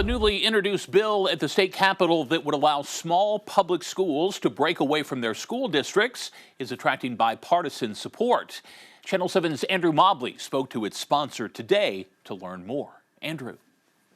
newly introduced bill at the state capitol that would allow small public schools to break away from their school districts is attracting bipartisan support. Channel 7's Andrew Mobley spoke to its sponsor today to learn more. Andrew.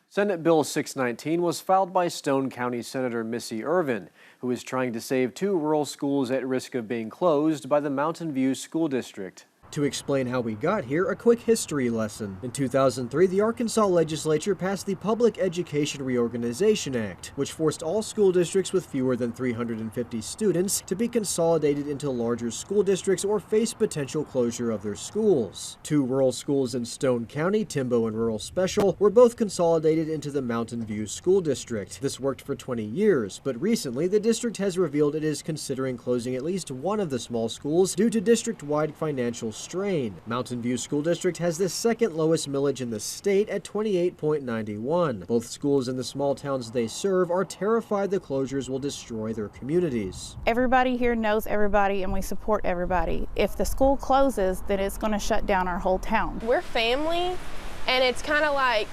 Senate Bill 619 was filed by Stone County Senator Missy Irvin, who is trying to save two rural schools at risk of being closed by the Mountain View School District. To explain how we got here, a quick history lesson. In 2003, the Arkansas legislature passed the Public Education Reorganization Act, which forced all school districts with fewer than 350 students to be consolidated into larger school districts or face potential closure of their schools. Two rural schools in Stone County, Timbo and Rural Special, were both consolidated into the Mountain View School District. This worked for 20 years, but recently the district has revealed it is considering closing at least one of the small schools due to district-wide financial strain. Mountain View School District has the second lowest millage in the state at 28.91. Both schools in the small towns they serve are terrified the closures will destroy their communities. Everybody here knows everybody and we support everybody. If the school closes, then it's going to shut down our whole town. We're family, and it's kind of like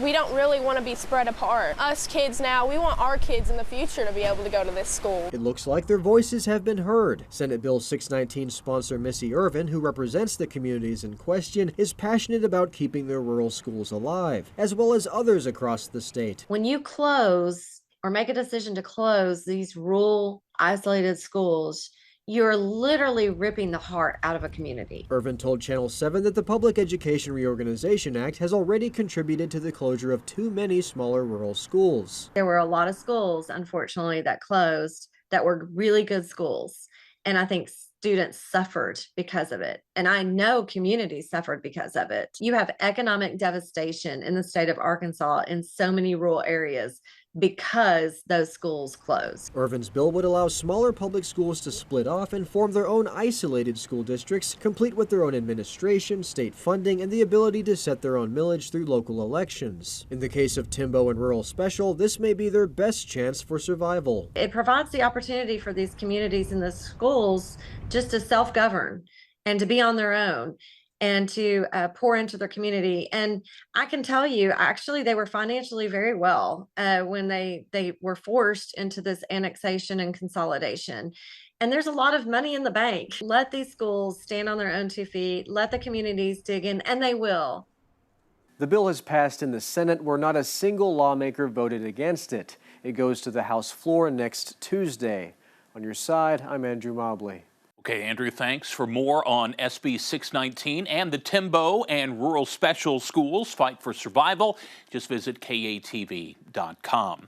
we don't really want to be spread apart. Us kids now, we want our kids in the future to be able to go to this school. It looks like their voices have been heard. Senate Bill 619 sponsor Missy Irvin, who represents the communities in question, is passionate about keeping their rural schools alive, as well as others across the state. When you close or make a decision to close these rural isolated schools, you're literally ripping the heart out of a community. Irvin told Channel 7 that the Public Education Reorganization Act has already contributed to the closure of too many smaller rural schools. There were a lot of schools, unfortunately, that closed that were really good schools. And I think students suffered because of it. And I know communities suffered because of it. You have economic devastation in the state of Arkansas in so many rural areas because those schools closed. Irvin's bill would allow smaller public schools to split off and form their own isolated school districts, complete with their own administration, state funding, and the ability to set their own millage through local elections. In the case of Timbo and Rural Special, this may be their best chance for survival. It provides the opportunity for these communities and the schools just to self-govern and to be on their own and to pour into their community. And I can tell you, actually, they were financially very well when they were forced into this annexation and consolidation. And there's a lot of money in the bank. Let these schools stand on their own 2 feet, let the communities dig in, and they will. The bill has passed in the Senate where not a single lawmaker voted against it. It goes to the House floor next Tuesday. On your side, I'm Andrew Mobley. Okay, Andrew, thanks. For more on SB 619 and the Timbo and Rural Special Schools Fight for Survival, just visit katv.com.